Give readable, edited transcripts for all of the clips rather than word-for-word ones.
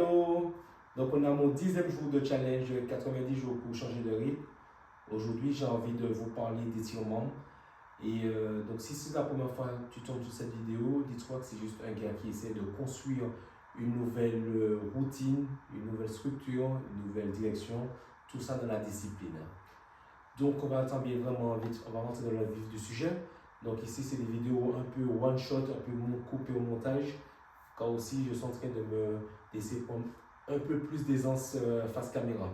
Hello! Donc on a mon 10e jour de challenge 90 jours pour changer de rythme. Aujourd'hui j'ai envie de vous parler d'étirement. Et donc si c'est la première fois que tu tombes sur cette vidéo, dis-toi que c'est juste un gars qui essaie de construire une nouvelle routine, une nouvelle structure, une nouvelle direction, tout ça dans la discipline. Donc on va attendre vraiment vite, on va rentrer dans le vif du sujet. Donc ici c'est des vidéos un peu one shot, un peu coupées au montage, car aussi je suis en train de me laisser prendre un peu plus d'aisance face caméra.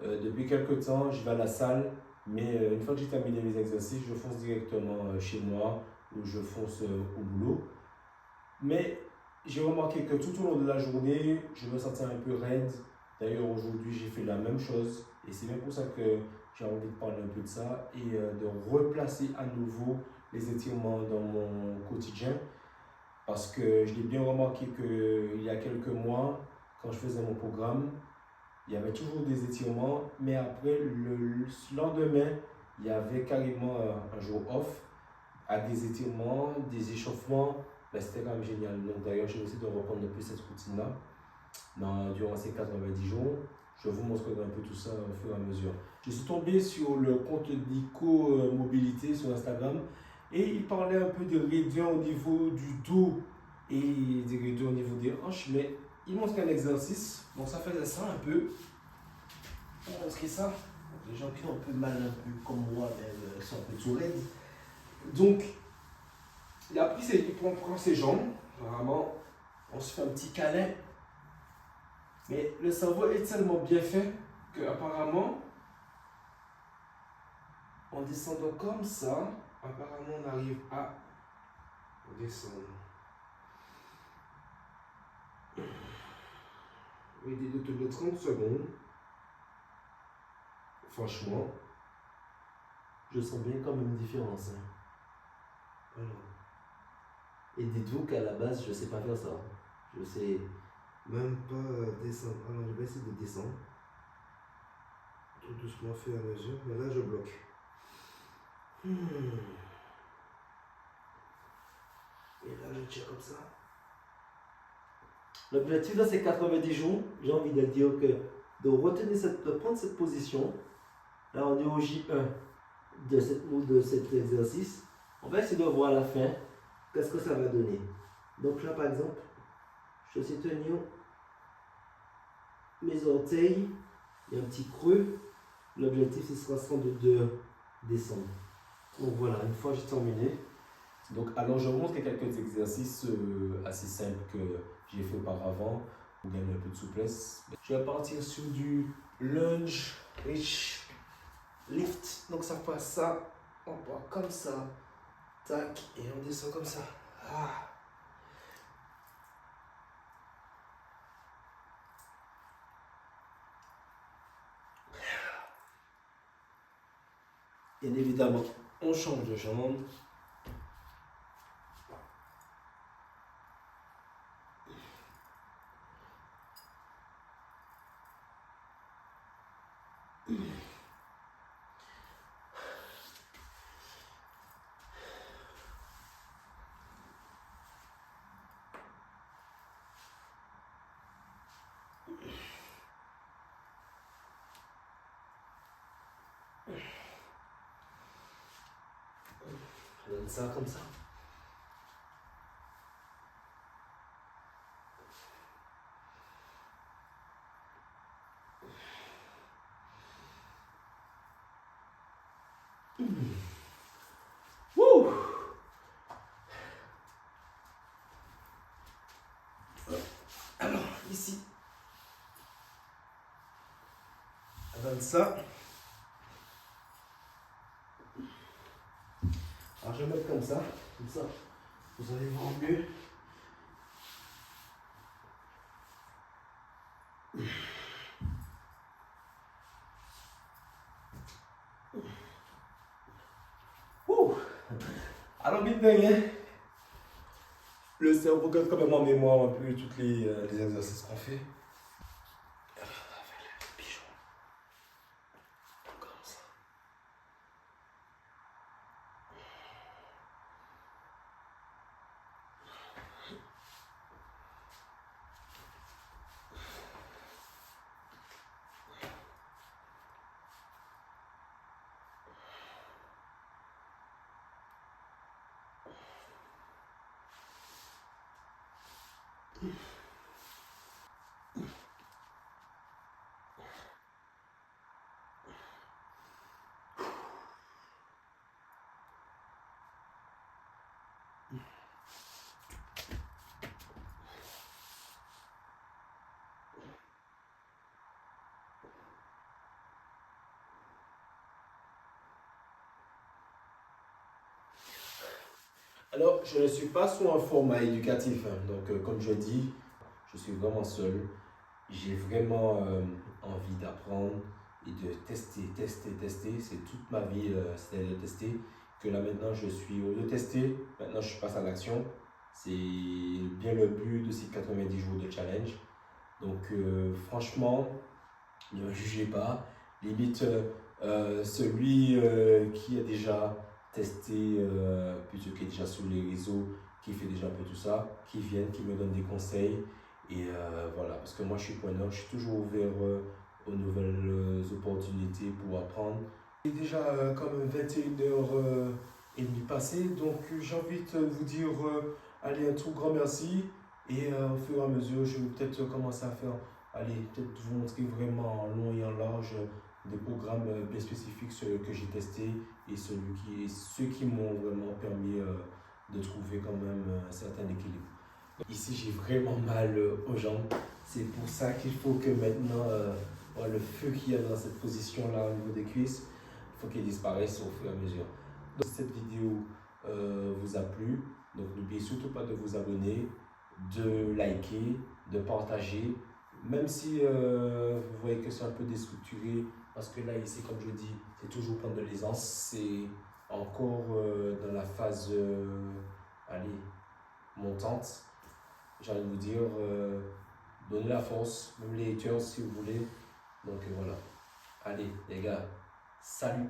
Depuis quelques temps je vais à la salle, mais une fois que j'ai terminé mes exercices, je fonce directement chez moi ou je fonce au boulot. Mais j'ai remarqué que tout au long de la journée, je me sentais un peu raide. D'ailleurs aujourd'hui j'ai fait la même chose et c'est bien pour ça que j'ai envie de parler un peu de ça et de replacer à nouveau les étirements dans mon quotidien. Parce que je l'ai bien remarqué qu'il y a quelques mois, quand je faisais mon programme, il y avait toujours des étirements, mais après le lendemain, il y avait carrément un jour off, avec des étirements, des échauffements. Ben, c'était quand même génial. Donc d'ailleurs, j'ai essayé de reprendre un peu cette routine-là durant ces 90 jours. Je vous montrerai un peu tout ça au fur et à mesure. Je suis tombé sur le compte Nico Mobilité sur Instagram et il parlait un peu de réduire au niveau du dos et de réduire au niveau des hanches, mais il montre un exercice. Donc ça faisait ça un peu. On va montrer ça. Les gens qui ont un peu mal, un peu comme moi, ben, sont un peu tout raides. Donc, il prend ses jambes. Vraiment, on se fait un petit câlin. Mais le cerveau est tellement bien fait qu'apparemment, en descendant comme ça, apparemment on arrive à descendre. Oui, de 30 secondes. Franchement, je sens bien quand même une différence. Hein. Voilà. Et dites-vous qu'à la base, je ne sais pas faire ça. Je sais même pas descendre. Alors, je vais essayer de descendre. Tout doucement, faire à mesure. Mais là, je bloque. Et là, je tire comme ça. L'objectif dans ces 90 jours, j'ai envie de dire que de prendre cette position. Là, on est au J1 de cet exercice. On va essayer de voir à la fin qu'est-ce que ça va donner. Donc là, par exemple, je sais tenir mes orteils. Il y a un petit creux. L'objectif, ce sera sans doute de descendre. Donc voilà, une fois j'ai terminé. Donc, alors je vous montre quelques exercices assez simples que j'ai fait auparavant pour gagner un peu de souplesse. Je vais partir sur du lunge, reach, lift. Donc ça passe ça, on part comme ça, tac, et on descend comme ça. Ah. Bien évidemment, on change de jambe. Je donne ça comme ça. Wouh! Alors, ici, on donne ça. Alors, je vais mettre comme ça, vous allez voir mieux. Ouh. Alors, mine de rien, le cerveau garde quand même en mémoire un peu tous les exercices qu'on fait. Comme ça. Alors, je ne suis pas sur un format éducatif, hein. Donc, comme je dis, je suis vraiment seul. J'ai vraiment envie d'apprendre et de tester, tester, tester. C'est toute ma vie, c'était de tester. Que là, maintenant, je suis au lieu de tester. Maintenant, je passe à l'action. C'est bien le but de ces 90 jours de challenge. Donc, franchement, ne me jugez pas. Limite, celui qui a déjà testé, plutôt qui est déjà sur les réseaux, qui fait déjà un peu tout ça, qui viennent, qui me donnent des conseils. Et voilà, parce que moi je suis preneur, je suis toujours ouvert aux nouvelles opportunités pour apprendre. Il est déjà comme 21h30 passées, donc j'ai envie de vous dire allez, un tout grand merci. Et au fur et à mesure, je vais peut-être commencer à faire, allez, peut-être vous montrer vraiment en long et en large des programmes bien spécifiques, ceux que j'ai testés et ceux qui m'ont vraiment permis de trouver quand même un certain équilibre. Ici, j'ai vraiment mal aux jambes. C'est pour ça qu'il faut que maintenant, le feu qu'il y a dans cette position-là au niveau des cuisses, il faut qu'il disparaisse au fur et à mesure. Donc, si cette vidéo vous a plu, donc n'oubliez surtout pas de vous abonner, de liker, de partager. Même si vous voyez que c'est un peu déstructuré, parce que là, ici, comme je dis, c'est toujours plein de l'aisance. C'est encore dans la phase, allez, montante. J'ai envie de vous dire, donnez la force, même les haters si vous voulez. Donc voilà. Allez, les gars, salut!